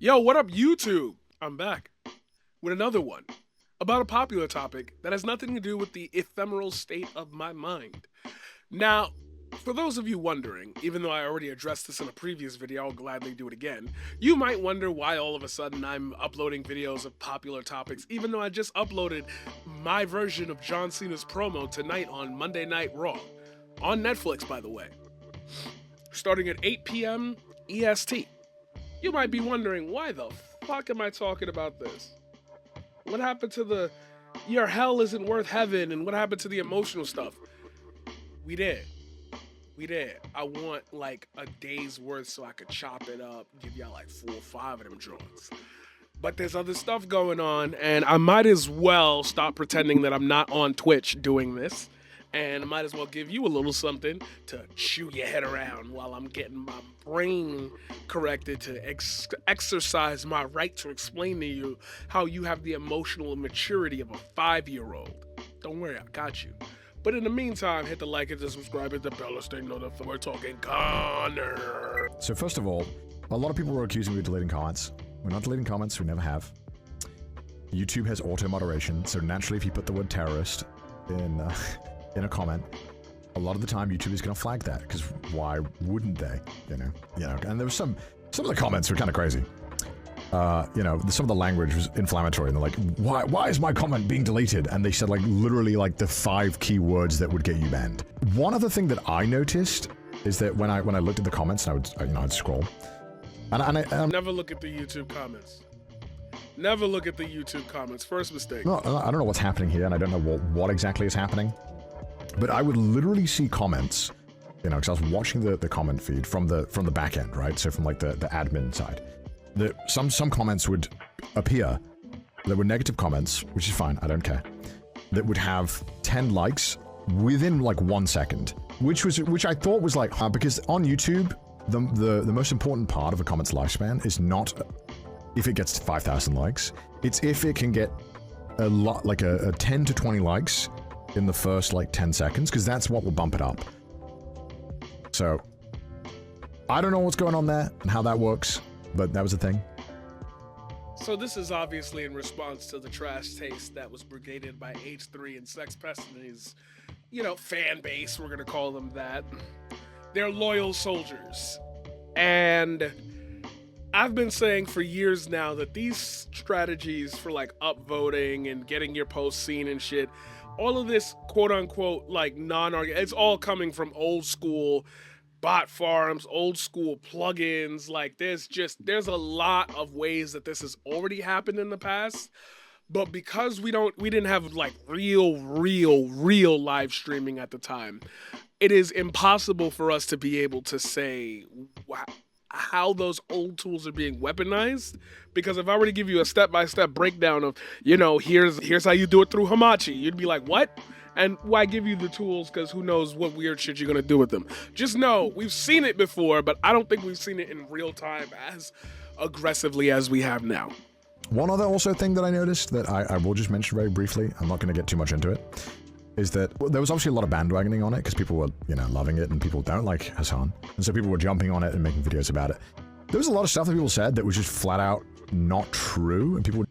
Yo, what up, YouTube? I'm back with another one about a popular topic that has nothing to do with the ephemeral state of my mind. Now, for those of you wondering, even though I already addressed this in a previous video, I'll gladly do it again. You might wonder why all of a sudden I'm uploading videos of popular topics, even though I just uploaded my version of John Cena's promo tonight on Monday Night Raw. On Netflix, by the way. Starting at 8 p.m. EST. You might be wondering, why the fuck am I talking about this? What happened to the your hell isn't worth heaven, and what happened to the emotional stuff? We did. We did. I want like a day's worth so I could chop it up, give y'all like 4 or 5 of them drawings. But there's other stuff going on, and I might as well stop pretending that I'm not on Twitch doing this. And I might as well give you a little something to chew your head around while I'm getting my brain corrected to exercise my right to explain to you how you have the emotional maturity of a 5-year-old. Don't worry, I got you. But in the meantime, hit the like, hit the subscribe, hit the bell, stay notified. We're talking Connor. So first of all, a lot of people were accusing me of deleting comments. We're not deleting comments, we never have. YouTube has auto-moderation, so naturally if you put the word terrorist in a comment, a lot of the time YouTube is going to flag that, because why wouldn't they, you know, and there was some of the comments were kind of crazy. Some of the language was inflammatory, and they're like, why is my comment being deleted? And they said like literally like the 5 key words that would get you banned. One other thing that I noticed is that when I looked at the comments, and I'd scroll, and I never look at the YouTube comments. Never look at the YouTube comments. First mistake. No, I don't know what's happening here, and I don't know what exactly is happening. But I would literally see comments, because I was watching the comment feed from the back end, right? So from like the admin side. Some comments would appear. There were negative comments, which is fine, I don't care. That would have 10 likes within like 1 second, which I thought was like, because on YouTube, the most important part of a comment's lifespan is not if it gets to 5,000 likes. It's if it can get a lot, like a 10 to 20 likes in the first like 10 seconds, because that's what will bump it up. So I don't know what's going on there and how that works, but that was a thing. So this is obviously in response to the trash taste that was brigaded by H3 and Sex Pest and his, fan base, we're gonna call them that. They're loyal soldiers. And I've been saying for years now that these strategies for like upvoting and getting your posts seen and shit, all of this quote unquote like non-argument, it's all coming from old school bot farms, old school plugins. Like there's a lot of ways that this has already happened in the past. But because we didn't have like real live streaming at the time, it is impossible for us to be able to say how those old tools are being weaponized. Because if I were to give you a step-by-step breakdown of, here's how you do it through Hamachi, you'd be like, what? And why give you the tools? Because who knows what weird shit you're gonna do with them. Just know, we've seen it before, but I don't think we've seen it in real time as aggressively as we have now. One other also thing that I noticed that I will just mention very briefly, I'm not going to get too much into it, is that there was obviously a lot of bandwagoning on it because people were, loving it, and people don't like Hassan. And so people were jumping on it and making videos about it. There was a lot of stuff that people said that was just flat out not true, and people...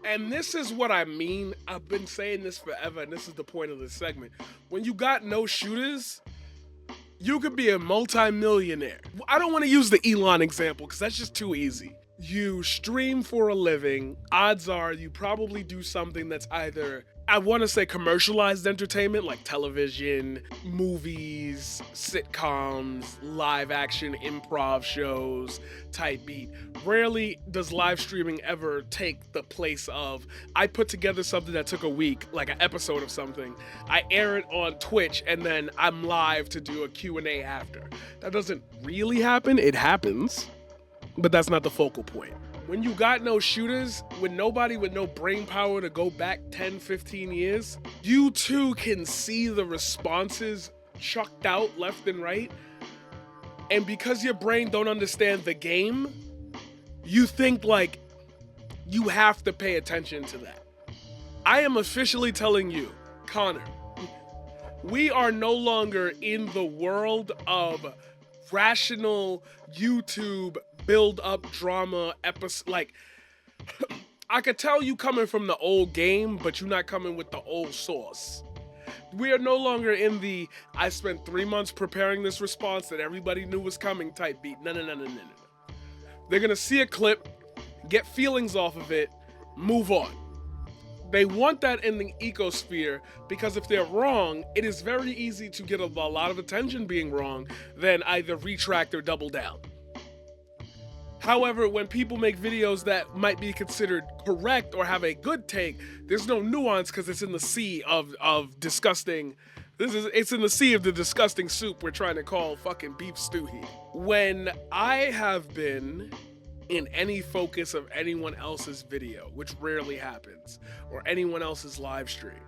And this is what I mean. I've been saying this forever, and this is the point of this segment. When you got no shooters, you could be a multi-millionaire. I don't want to use the Elon example because that's just too easy. You stream for a living, odds are you probably do something that's either, I want to say commercialized entertainment, like television, movies, sitcoms, live action improv shows type beat. Rarely does live streaming ever take the place of, I put together something that took a week, like an episode of something, I air it on Twitch, and then I'm live to do a Q&A after. That doesn't really happen. It happens, but that's not the focal point. When you got no shooters, with nobody with no brain power to go back 10, 15 years, you too can see the responses chucked out left and right. And because your brain don't understand the game, you think like you have to pay attention to that. I am officially telling you, Connor, we are no longer in the world of rational YouTube build up drama episode. Like, I could tell you coming from the old game, but you're not coming with the old sauce. We are no longer in the I spent 3 months preparing this response that everybody knew was coming type beat. No. They're gonna see a clip, get feelings off of it, move on. They want that in the ecosphere because if they're wrong, it is very easy to get a lot of attention being wrong than either retract or double down. However, when people make videos that might be considered correct or have a good take, there's no nuance because it's in the sea of disgusting. It's in the sea of the disgusting soup we're trying to call fucking beef stew here. When I have been in any focus of anyone else's video, which rarely happens, or anyone else's live stream,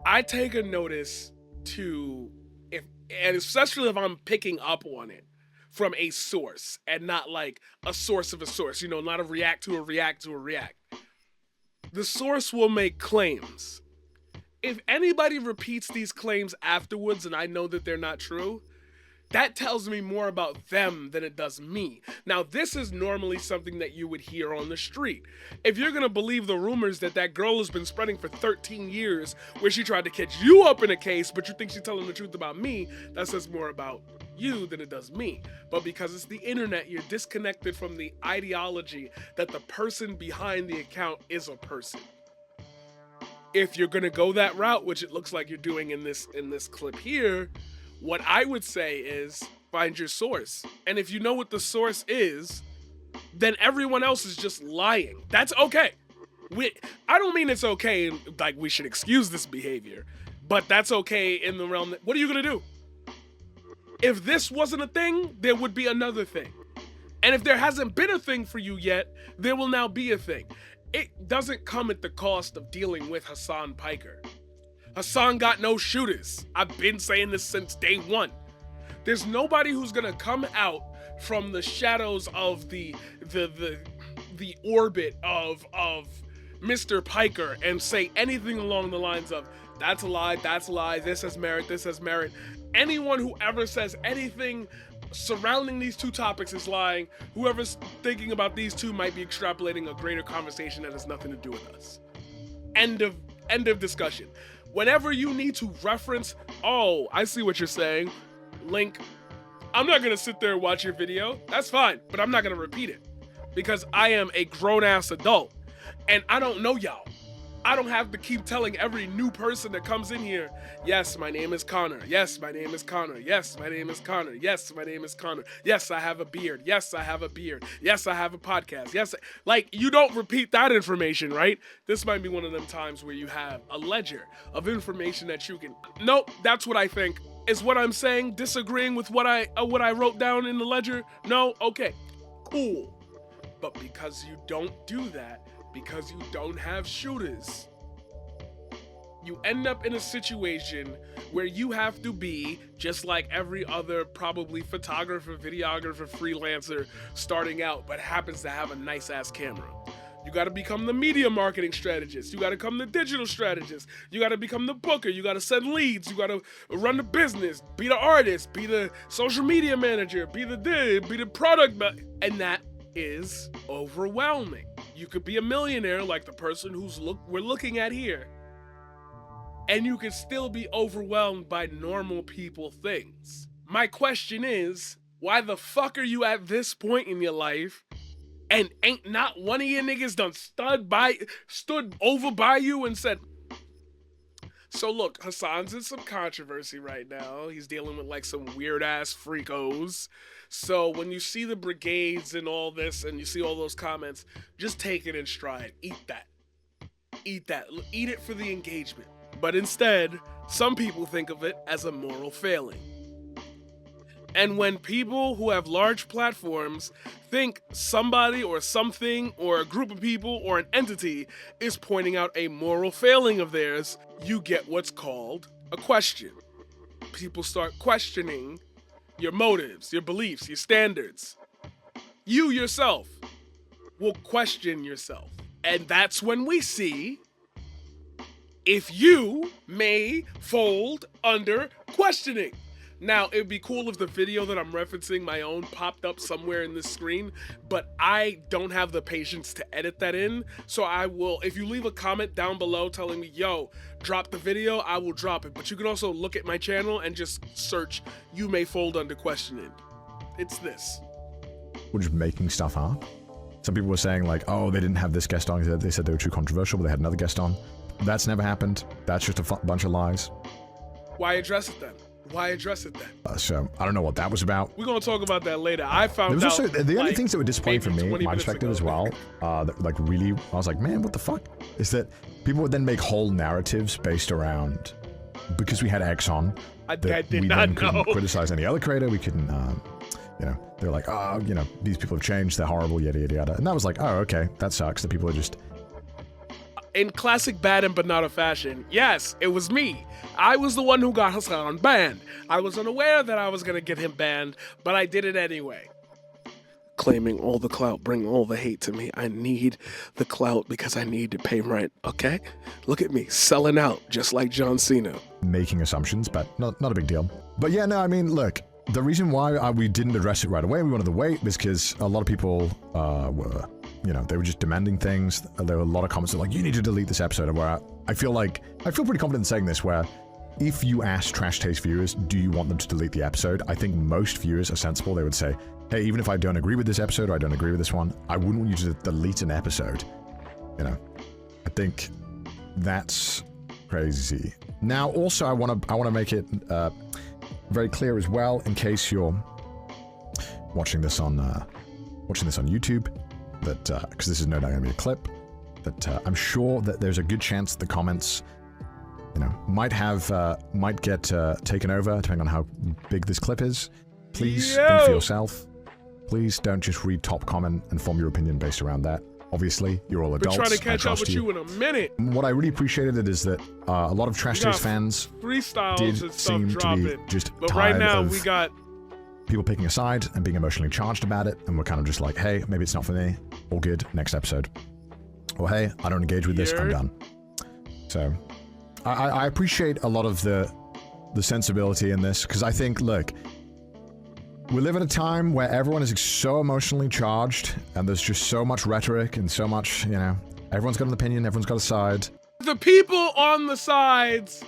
I take a notice to, and especially if I'm picking up on it from a source and not like a source of a source, not a react to a react to a react. The source will make claims. If anybody repeats these claims afterwards and I know that they're not true, that tells me more about them than it does me. Now, this is normally something that you would hear on the street. If you're gonna believe the rumors that girl has been spreading for 13 years, where she tried to catch you up in a case, but you think she's telling the truth about me, that says more about you than it does me. But because it's the internet, you're disconnected from the ideology that the person behind the account is a person. If you're gonna go that route, which it looks like you're doing in this clip here, what I would say is find your source. And if you know what the source is, then everyone else is just lying. That's okay. I don't mean it's okay, like we should excuse this behavior, but that's okay in the realm that, what are you gonna do? If this wasn't a thing, there would be another thing. And if there hasn't been a thing for you yet, there will now be a thing. It doesn't come at the cost of dealing with Hasan Piker. Hasan got no shooters. I've been saying this since day one. There's nobody who's gonna come out from the shadows of the orbit of Mr. Piker and say anything along the lines of that's a lie, this has merit. Anyone who ever says anything surrounding these two topics is lying. Whoever's thinking about these two might be extrapolating a greater conversation that has nothing to do with us. End of discussion. Whenever you need to reference, oh, I see what you're saying, link, I'm not gonna sit there and watch your video. That's fine, but I'm not gonna repeat it because I am a grown-ass adult and I don't know y'all. I don't have to keep telling every new person that comes in here, yes, my name is Connor. Yes, my name is Connor. Yes, my name is Connor. Yes, my name is Connor. Yes, I have a beard. Yes, I have a beard. Yes, I have a podcast. Yes, like you don't repeat that information, right? This might be one of them times where you have a ledger of information that you can, nope, that's what I think. Is what I'm saying disagreeing with what I wrote down in the ledger? No? Okay, cool. But because you don't do that, because you don't have shooters, you end up in a situation where you have to be just like every other probably photographer, videographer, freelancer starting out, but happens to have a nice ass camera. You got to become the media marketing strategist. You got to become the digital strategist. You got to become the booker. You got to send leads. You got to run the business, be the artist, be the social media manager, be the product, and that is overwhelming. You could be a millionaire like the person we're looking at here, and you could still be overwhelmed by normal people things. My question is, why the fuck are you at this point in your life and ain't not one of your niggas done stood over by you and said, so look, Hasan's in some controversy right now. He's dealing with like some weird ass freakos. So when you see the brigades and all this and you see all those comments, just take it in stride. Eat that. Eat it for the engagement. But instead, some people think of it as a moral failing. And when people who have large platforms think somebody or something or a group of people or an entity is pointing out a moral failing of theirs, you get what's called a question. People start questioning your motives, your beliefs, your standards. You yourself will question yourself. And that's when we see if you may fold under questioning. Now, it'd be cool if the video that I'm referencing, my own, popped up somewhere in this screen, but I don't have the patience to edit that in. So I will, if you leave a comment down below telling me, yo, drop the video, I will drop it. But you can also look at my channel and just search, You May Fold Under Questioning. It's this. We're just making stuff up. Some people were saying like, oh, they didn't have this guest on. They said they were too controversial, but they had another guest on. That's never happened. That's just a bunch of lies. Why address it then? Why address it then? So I don't know what that was about. We're gonna talk about that later. I found There was out. also the only like, things that were disappointing for maybe me, 20 my minutes perspective ago. as well. That, like really, I was like, man, what the fuck? Is that people would then make whole narratives based around because we had X on. I that did we not then know. couldn't criticize any other creator. We couldn't, you know, they're like, oh, you know, these people have changed. They're horrible, yada yada yada. And that was like, oh, okay, that sucks. That people are just. In classic bad and banana fashion, yes, it was me. I was the one who got Hassan banned. I was unaware that I was gonna get him banned, but I did it anyway. Claiming all the clout, bring all the hate to me. I need the clout because I need to pay rent, okay? Look at me, selling out, just like John Cena. Making assumptions, but not a big deal. But yeah, no, I mean, look, the reason why we didn't address it right away, we wanted to wait, was because a lot of people were, you know, they were just demanding things. There were a lot of comments that were like, you need to delete this episode. Where I feel pretty confident in saying this, where if you ask Trash Taste viewers, do you want them to delete the episode? I think most viewers are sensible. They would say, hey, even if I don't agree with this episode or I don't agree with this one, I wouldn't want you to delete an episode. You know, I think that's crazy. Now, also, I want to make it very clear as well, in case you're watching this on YouTube, that because this is no doubt going to be a clip, that I'm sure that there's a good chance the comments, you know, might get taken over depending on how big this clip is. Please think for yourself. Please don't just read top comment and form your opinion based around that. Obviously, you're all adults. We're trying to catch up trust with you in a minute. What I really appreciated is that a lot of Trash Taste fans freestyles did and stuff seem to dropping. be just But tired right now of we got people picking a side and being emotionally charged about it, and we're kind of just like, hey, maybe it's not for me. All good, next episode. Or hey, I don't engage with this, I'm done. So, I appreciate a lot of the sensibility in this, because I think, look, we live at a time where everyone is so emotionally charged, and there's just so much rhetoric and so much, you know, everyone's got an opinion, everyone's got a side. the people on the sides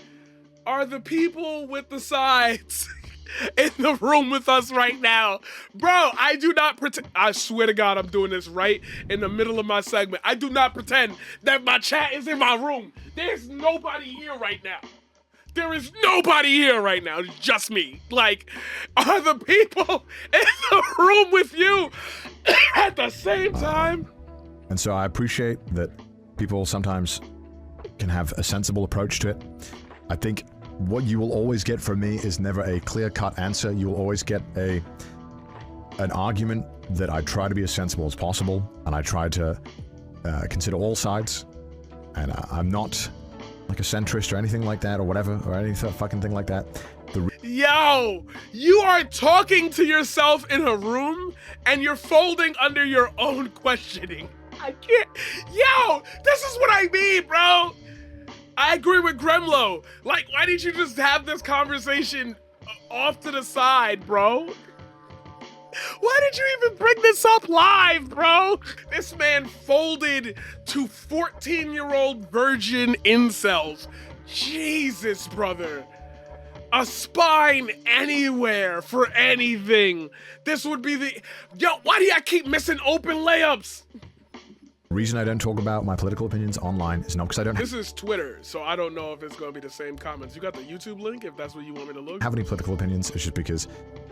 are the people with the sides in the room with us right now. Bro, I do not pretend. I swear to God, I'm doing this right in the middle of my segment. I do not pretend that my chat is in my room. There's nobody here right now. There is nobody here right now. It's just me. Like, are the people in the room with you at the same time? And so I appreciate that people sometimes can have a sensible approach to it. I think what you will always get from me is never a clear-cut answer. You will always get an argument that I try to be as sensible as possible, and I try to consider all sides. And I'm not like a centrist or anything like that, or whatever, or any fucking thing like that. Yo, you are talking to yourself in a room, and you're folding under your own questioning. I can't. Yo, this is what I mean, bro. I agree with Gremlo. Like, why didn't you just have this conversation off to the side, bro? Why did you even bring this up live, bro? This man folded to 14-year-old virgin incels. Jesus, brother. A spine anywhere for anything. This would be the... Yo, why do I keep missing open layups? The reason I don't talk about my political opinions online is not because I don't This is Twitter, so I don't know if it's going to be the same comments. You got the YouTube link if that's where you want me to look? have any political opinions. It's just because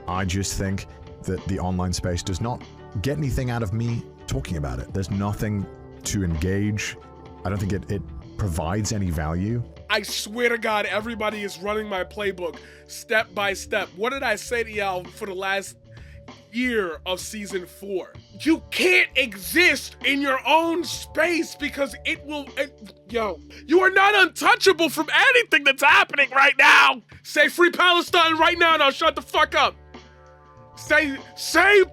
I just think that the online space does not get anything out of me talking about it. There's nothing to engage. I don't think it provides any value. I swear to God, everybody is running my playbook step by step. What did I say to y'all for the last year of season 4? You can't exist in your own space because it will... yo, you are not untouchable from anything that's happening right now. Say free Palestine right now and I'll shut the fuck up. Say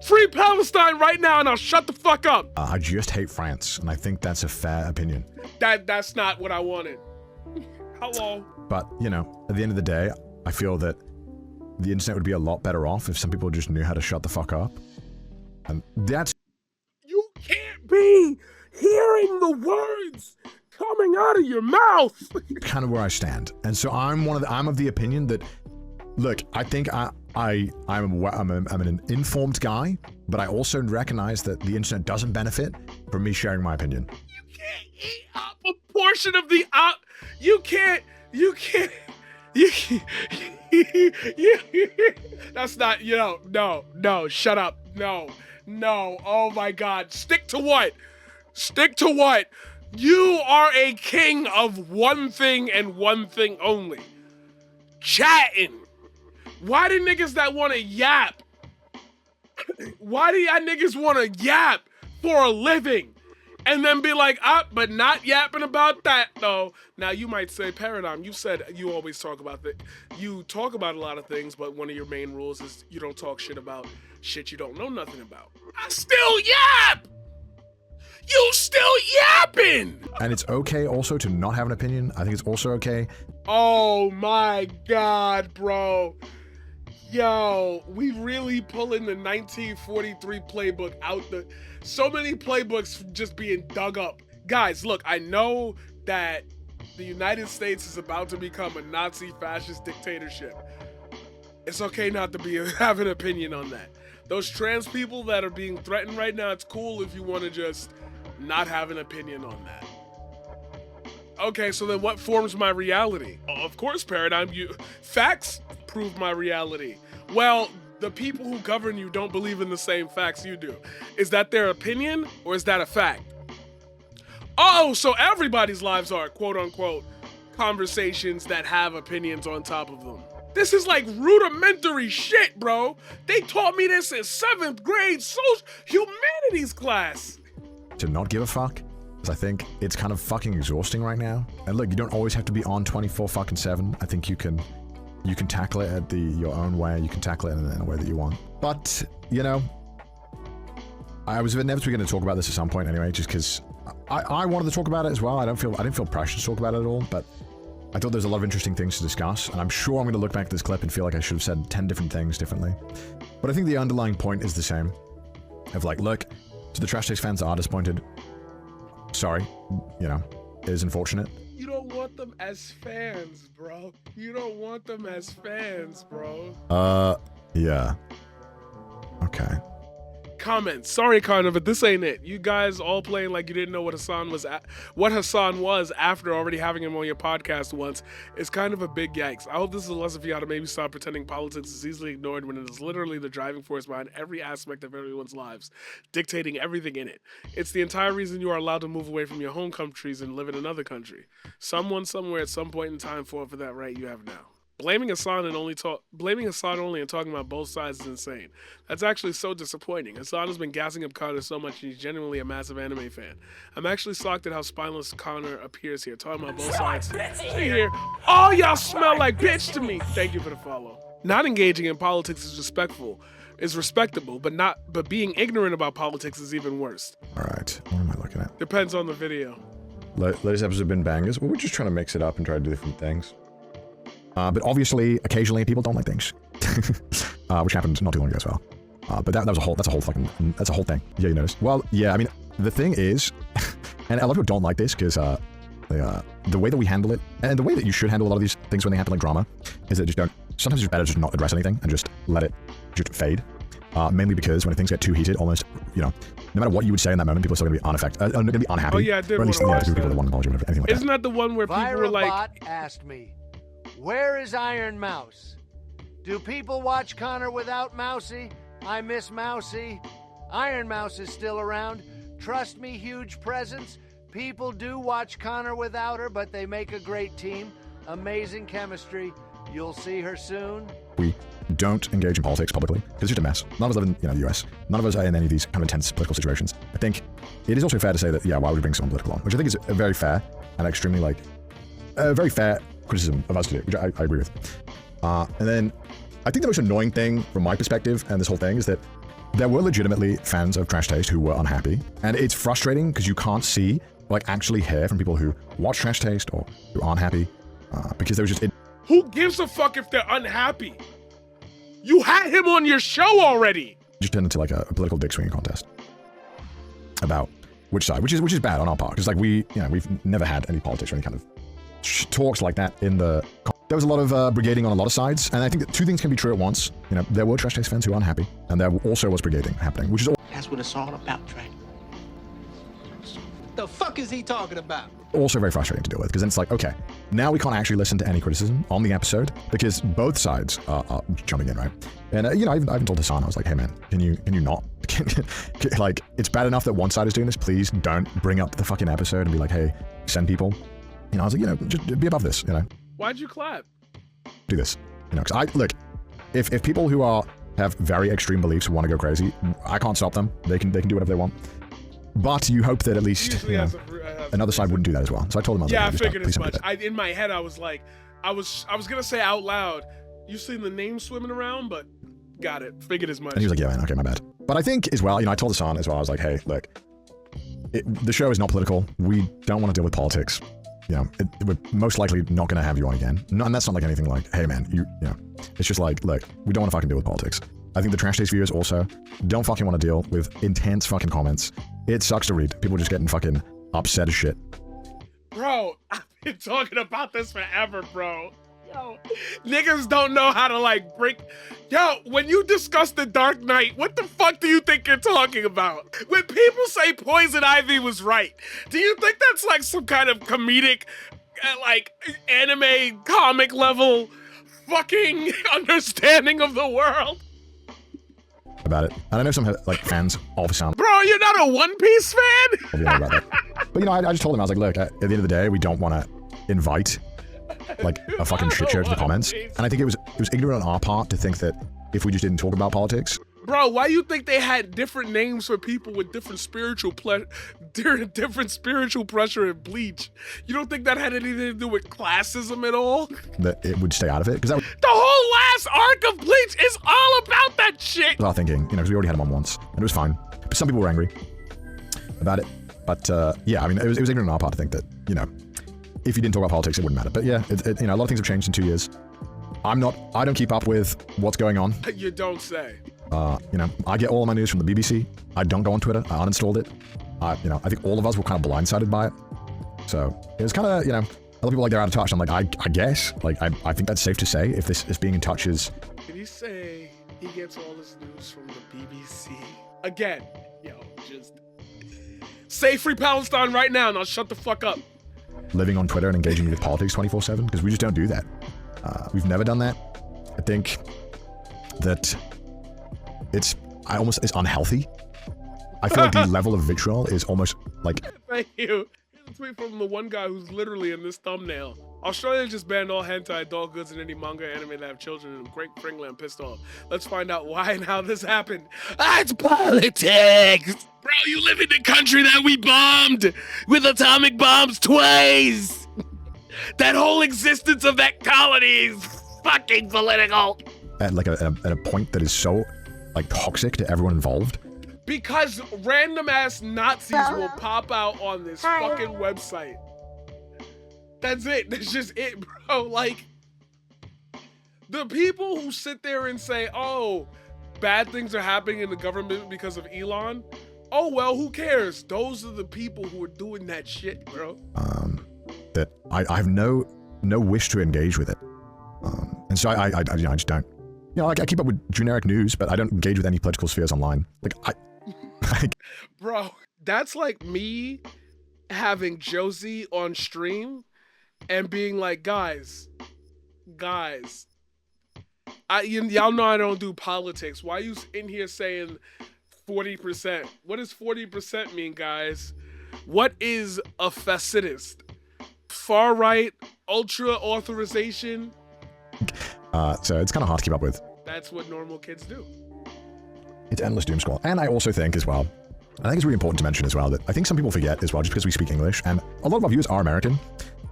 free Palestine right now and I'll shut the fuck up. I just hate France, and I think that's a fair opinion. That's not what I wanted. Hello. But, you know, at the end of the day, I feel that the internet would be a lot better off if some people just knew how to shut the fuck up. And that's... You can't be hearing the words coming out of your mouth. kind of where I stand. And so I'm of the opinion that, look, I think I'm an informed guy, but I also recognize that the internet doesn't benefit from me sharing my opinion. You can't eat up a portion of the you can't that's not, no, shut up. No, oh my God. Stick to what? You are a king of one thing and one thing only. Chatting. Why do niggas that want to yap? Why do y'all niggas want to yap for a living? And then be like, but not yapping about that, though. Now, you might say, Paradigm, you said you always talk about you talk about a lot of things, but one of your main rules is you don't talk shit about shit you don't know nothing about. I still yap! You still yapping! And it's okay also to not have an opinion. I think it's also okay. Oh my God, bro. Yo, we really pulling the 1943 playbook out so many playbooks just being dug up. Guys, look, I know that the United States is about to become a Nazi fascist dictatorship. It's okay not to have an opinion on that. Those trans people that are being threatened right now, it's cool if you want to just not have an opinion on that. Okay, so then what forms my reality? Of course, Paradigm, facts prove my reality. Well, the people who govern you don't believe in the same facts you do. Is that their opinion or is that a fact? Oh, so everybody's lives are quote unquote conversations that have opinions on top of them. This is like rudimentary shit, bro. They taught me this in 7th grade social humanities class. To not give a fuck, because I think it's kind of fucking exhausting right now. And look, you don't always have to be on 24/7. I think you can tackle it at your own way. You can tackle it in a way that you want. But, I was inevitably going to talk about this at some point anyway, just because I wanted to talk about it as well. I didn't feel pressured to talk about it at all, but I thought there's a lot of interesting things to discuss, and I'm sure I'm going to look back at this clip and feel like I should have said 10 different things differently. But I think the underlying point is the same. Of like, look, to the Trash Taste fans that are disappointed, sorry, it is unfortunate. You don't want them as fans, bro. Yeah. Okay. Comments. Sorry, Connor, but this ain't it. You guys all playing like you didn't know what Hassan was after already having him on your podcast once. It's kind of a big yikes. I hope this is a lesson for y'all to maybe stop pretending politics is easily ignored when it is literally the driving force behind every aspect of everyone's lives, dictating everything in it. It's the entire reason you are allowed to move away from your home countries and live in another country. Someone somewhere at some point in time fought for that right you have now. Blaming Hassan only and talking about both sides is insane. That's actually so disappointing. Hassan has been gassing up Connor so much and he's genuinely a massive anime fan. I'm actually shocked at how spineless Connor appears here, talking about both sides. See here, all y'all smell like bitch to me. Thank you for the follow. Not engaging in politics is respectable, but being ignorant about politics is even worse. Alright, what am I looking at? Depends on the video. Latest episodes have been bangers. We're just trying to mix it up and try to do different things. But obviously, occasionally people don't like things, which happened not too long ago as well. But that's a whole thing. Yeah, you noticed. Well, yeah, I mean, the thing is, and a lot of people don't like this because the way that we handle it, and the way that you should handle a lot of these things when they happen like drama, is that sometimes it's better to just not address anything and just let it just fade. Mainly because when things get too heated, almost, no matter what you would say in that moment, people are still going to be going to be unhappy. Oh yeah, I did. Or at least people that want to apology or anything like Isn't that the one where people were like... Virabot asked me, where is Iron Mouse? Do people watch Connor without Mousy? I miss Mousy. Iron Mouse is still around. Trust me, huge presence. People do watch Connor without her, but they make a great team. Amazing chemistry. You'll see her soon. We don't engage in politics publicly because it's just a mess. None of us live in the US. None of us are in any of these kind of intense political situations. I think it is also fair to say that, why would we bring someone political on? Which I think is a very fair and extremely, very fair criticism of us to do, which I agree with. And then I think the most annoying thing from my perspective and this whole thing is that there were legitimately fans of Trash Taste who were unhappy. And it's frustrating because you can't see, actually hear from people who watch Trash Taste or who aren't happy because there was just... Who gives a fuck if they're unhappy? You had him on your show already. Just turned into like a political dick swinging contest about which side, which is bad on our part, because like we've never had any politics or any kind of talks like that in the. There was a lot of brigading on a lot of sides, and I think that two things can be true at once. You know, there were Trash Taste fans who were unhappy, and there also was brigading happening, which is That's what it's all about, Trey. The fuck is he talking about? also very frustrating to deal with, because then it's like, okay, now we can't actually listen to any criticism on the episode because both sides are jumping in, right? And I even told Hassan, I was like, hey man, can you not? Like, it's bad enough that one side is doing this. Please don't bring up the fucking episode and be like, hey, send people. I was like, just be above this, Why'd you clap? do this, because look, if people who have very extreme beliefs want to go crazy, I can't stop them. They can do whatever they want. But you hope that at least Usually another side wouldn't do that as well. So I told them, I was yeah, like, I "Just figured don't. as Please don't do much. that." In my head, I was like, I was gonna say out loud, "You seen the name swimming around?" But got it. Figured as much. And he was like, yeah, man, okay, my bad. But I think as well, I told Hassan as well, I was like, hey, look, the show is not political. We don't want to deal with politics. We're most likely not going to have you on again. No, and that's not like anything like, hey man, it's just like, look, we don't want to fucking deal with politics. I think the Trash Taste viewers also don't fucking want to deal with intense fucking comments. It sucks to read. People just getting fucking upset as shit. Bro, I've been talking about this forever, bro. Yo, niggas don't know how to like break. Yo, when you discuss the Dark Knight, what the fuck do you think you're talking about? When people say Poison Ivy was right, do you think that's like some kind of comedic, like anime comic level fucking understanding of the world? About it. And I know some like fans of Sound Bro, you're not a One Piece fan? will be about that. But I just told them, I was like, look, at the end of the day, we don't want to invite like a fucking shit show to the comments. And I think it was ignorant on our part to think that if we just didn't talk about politics. Bro, why you think they had different names for people with different spiritual different spiritual pressure in Bleach? You don't think that had anything to do with classism at all? That it would stay out of it, because that was The whole last arc of Bleach is all about that shit. our thinking, because we already had him on once, and it was fine. But some people were angry about it. But yeah, I mean, it was ignorant on our part to think that, if you didn't talk about politics, it wouldn't matter. But yeah, a lot of things have changed in 2 years. I don't keep up with what's going on. You don't say. I get all of my news from the BBC. I don't go on Twitter. I uninstalled it. I think all of us were kind of blindsided by it. So it was kind of, other people like they're out of touch. I'm like, I guess, like, I think that's safe to say if being in touch is. Did he say he gets all his news from the BBC? Again, just say Free Palestine right now. Now shut the fuck up. Living on Twitter and engaging with politics 24/7, because we just don't do that. We've never done that. I think that it's unhealthy. I feel like the level of vitriol is almost like. Thank you. Here's a tweet from the one guy who's literally in this thumbnail. Australia just banned all hentai, adult goods, and any manga anime that have children, and Greg Pringle, I'm pissed off. Let's find out why and how this happened. It's politics! Bro, you live in the country that we bombed with atomic bombs twice! That whole existence of that colony is fucking political! At a point that is so like toxic to everyone involved. Because random ass Nazis will pop out on this fucking website. That's it. That's just it, bro. Like, the people who sit there and say, oh, bad things are happening in the government because of Elon. Oh, well, who cares? Those are the people who are doing that shit, bro. That I have no wish to engage with it. And so I just don't. I keep up with generic news, but I don't engage with any political spheres online. Bro, that's like me having Josie on stream and being like, guys, y'all know I don't do politics. Why are you in here saying 40%? What does 40% mean, guys? What is a fascist? Far right, ultra authorization? So it's kind of hard to keep up with. That's what normal kids do. It's endless doom scroll. And I also think as well, I think it's really important to mention as well that I think some people forget as well, just because we speak English, and a lot of our viewers are American.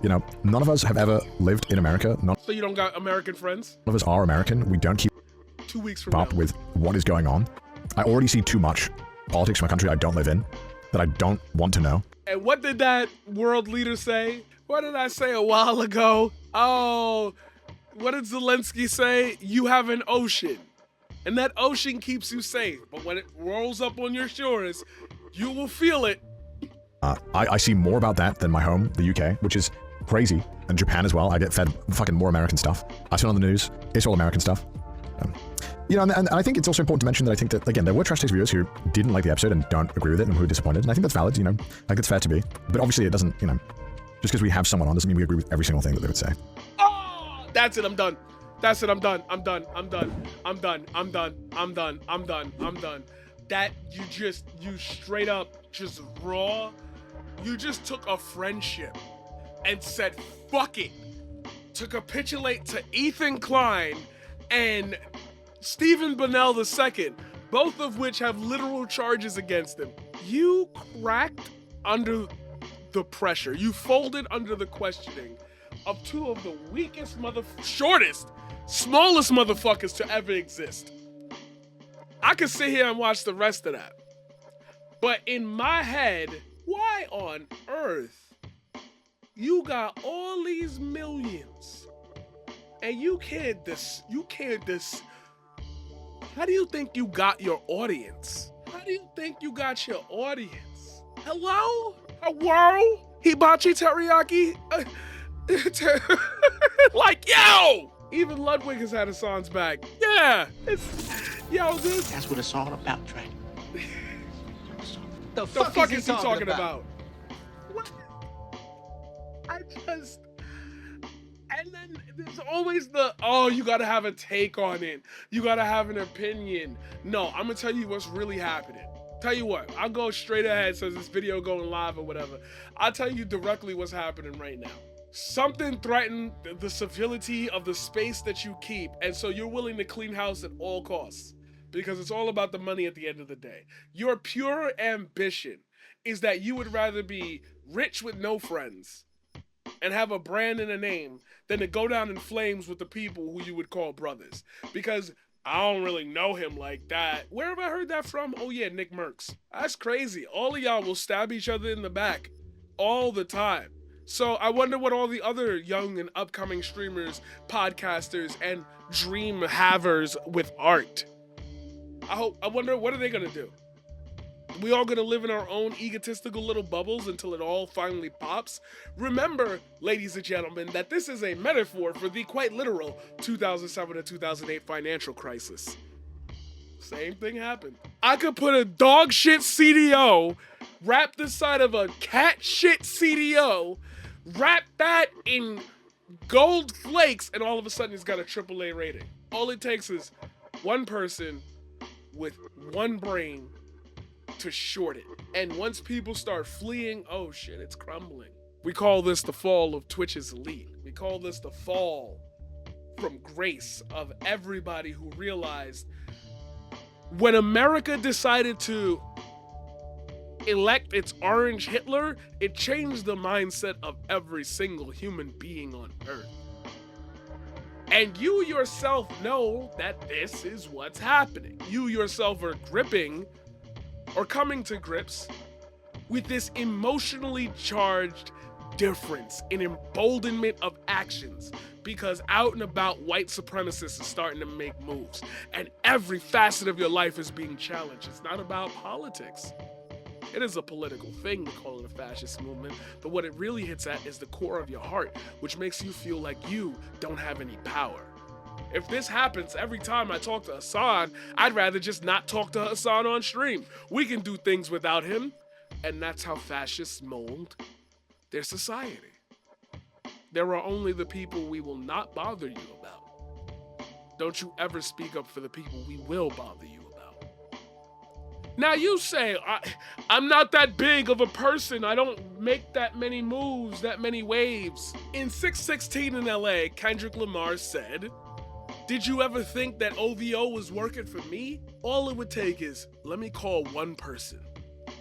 None of us have ever lived in America. None So you don't got American friends? of us are American. We don't keep 2 weeks from up now. with what is going on. I already see too much politics from a country I don't live in that I don't want to know. And what did that world leader say? What did I say a while ago? Oh, what did Zelensky say? You have an ocean. And that ocean keeps you safe. But when it rolls up on your shores, you will feel it. I see more about that than my home, the UK, which is crazy. And Japan as well. I get fed fucking more American stuff. I turn on the news. It's all American stuff. And I think it's also important to mention that I think that, again, there were Trash Takes viewers who didn't like the episode and don't agree with it and who are disappointed. And I think that's valid, I think it's fair to be. But obviously it doesn't, just because we have someone on doesn't mean we agree with every single thing that they would say. Oh, that's it. I'm done. That's it. I'm done. I'm done. I'm done. I'm done. I'm done. I'm done. I'm done. I'm done. That you straight up just raw. You just took a friendship and said, fuck it. To capitulate to Ethan Klein and Stephen Bonnell II, both of which have literal charges against him. You cracked under the pressure. You folded under the questioning of two of the weakest shortest, smallest motherfuckers to ever exist. I could sit here and watch the rest of that. But in my head, why on earth you got all these millions and you can't how do you think you got your audience? How do you think you got your audience? Hello? Hibachi teriyaki? Like, yo! Even Ludwig has had Hassan's back. Yeah! Yo, this... That's what it's all about, Trey. The fuck is he talking about? What? And then there's always you gotta have a take on it. You gotta have an opinion. No, I'm gonna tell you what's really happening. Tell you what, I'll go straight ahead since this video going live or whatever. I'll tell you directly what's happening right now. Something threatened the civility of the space that you keep, and so you're willing to clean house at all costs. Because it's all about the money at the end of the day. Your pure ambition is that you would rather be rich with no friends and have a brand and a name than to go down in flames with the people who you would call brothers. Because I don't really know him like that. Where have I heard that from? Oh yeah, Nick Merckx. That's crazy. All of y'all will stab each other in the back all the time. So I wonder what all the other young and upcoming streamers, podcasters, and dream havers with art. I wonder, what are they gonna do? We all gonna live in our own egotistical little bubbles until it all finally pops? Remember, ladies and gentlemen, that this is a metaphor for the quite literal 2007 to 2008 financial crisis. Same thing happened. I could put a dog shit CDO, wrap the side of a cat shit CDO, wrap that in gold flakes, and all of a sudden it's got a AAA rating. All it takes is one person with one brain to short it. And once people start fleeing, oh shit, it's crumbling. We call this the fall of Twitch's elite. We call this the fall from grace of everybody who realized when America decided to elect its orange Hitler, it changed the mindset of every single human being on earth. And you yourself know that this is what's happening. You yourself are gripping or coming to grips with this emotionally charged difference in emboldenment of actions because out and about white supremacists are starting to make moves and every facet of your life is being challenged. It's not about politics. It is a political thing to call it a fascist movement, but what it really hits at is the core of your heart, which makes you feel like you don't have any power. If this happens every time I talk to Hassan, I'd rather just not talk to Hassan on stream. We can do things without him, and that's how fascists mold their society. There are only the people we will not bother you about. Don't you ever speak up for the people we will bother you about. Now you say, I'm not that big of a person. I don't make that many moves, that many waves. In 616 in LA, Kendrick Lamar said, "Did you ever think that OVO was working for me? All it would take is, let me call one person,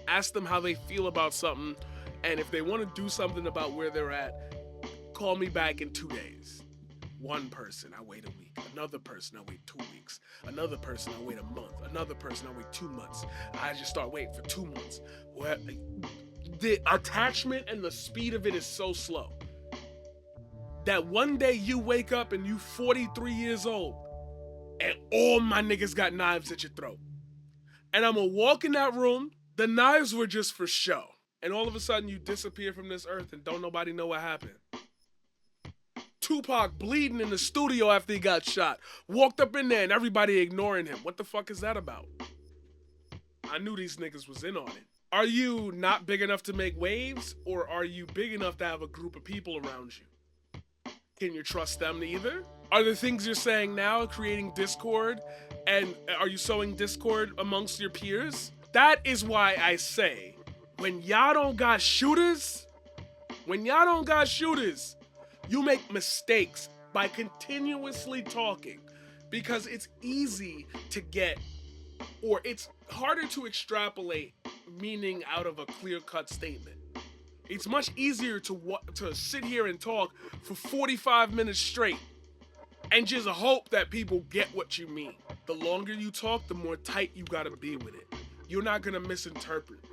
ask them how they feel about something, and if they want to do something about where they're at, call me back in 2 days. One person, I wait a week. Another person, I wait 2 weeks. Another person, I wait a month. Another person, I wait 2 months. I just start waiting for 2 months." Well, the attachment and the speed of it is so slow that one day you wake up and you 43 years old and all my niggas got knives at your throat. And I'm gonna walk in that room, the knives were just for show. And all of a sudden you disappear from this earth and don't nobody know what happened. Tupac bleeding in the studio after he got shot. Walked up in there and everybody ignoring him. What the fuck is that about? I knew these niggas was in on it. Are you not big enough to make waves, or are you big enough to have a group of people around you? Can you trust them either? Are the things you're saying now creating discord, and are you sowing discord amongst your peers? That is why I say, when y'all don't got shooters, you make mistakes by continuously talking, because it's easy to get, or it's harder to extrapolate meaning out of a clear-cut statement. It's much easier to sit here and talk for 45 minutes straight and just hope that people get what you mean. The longer you talk, the more tight you gotta be with it. You're not gonna misinterpret it.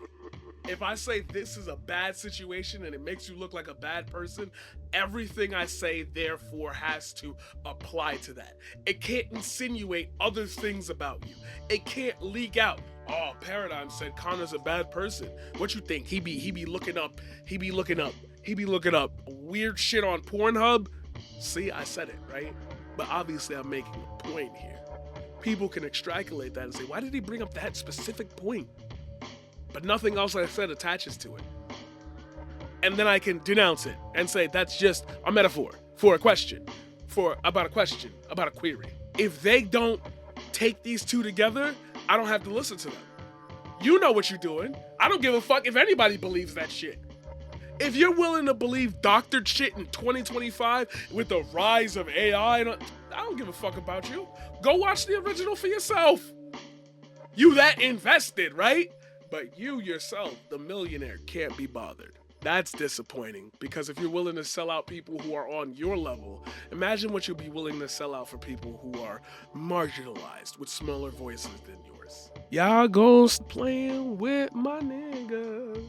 If I say this is a bad situation and it makes you look like a bad person, everything I say therefore has to apply to that. It can't insinuate other things about you. It can't leak out. Oh, Paradigm said Connor's a bad person. What you think? He be looking up weird shit on Pornhub? See, I said it, right? But obviously I'm making a point here. People can extrapolate that and say, why did he bring up that specific point? But nothing else I said attaches to it. And then I can denounce it and say that's just a metaphor for a question, about a query. If they don't take these two together, I don't have to listen to them. You know what you're doing. I don't give a fuck if anybody believes that shit. If you're willing to believe doctored shit in 2025 with the rise of AI, I don't give a fuck about you. Go watch the original for yourself. You that invested, right? But you yourself, the millionaire, can't be bothered. That's disappointing, because if you're willing to sell out people who are on your level, imagine what you'll be willing to sell out for people who are marginalized with smaller voices than yours. Y'all ghost playing with my niggas.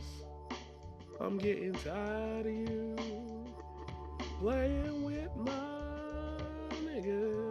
I'm getting tired of you playing with my niggas.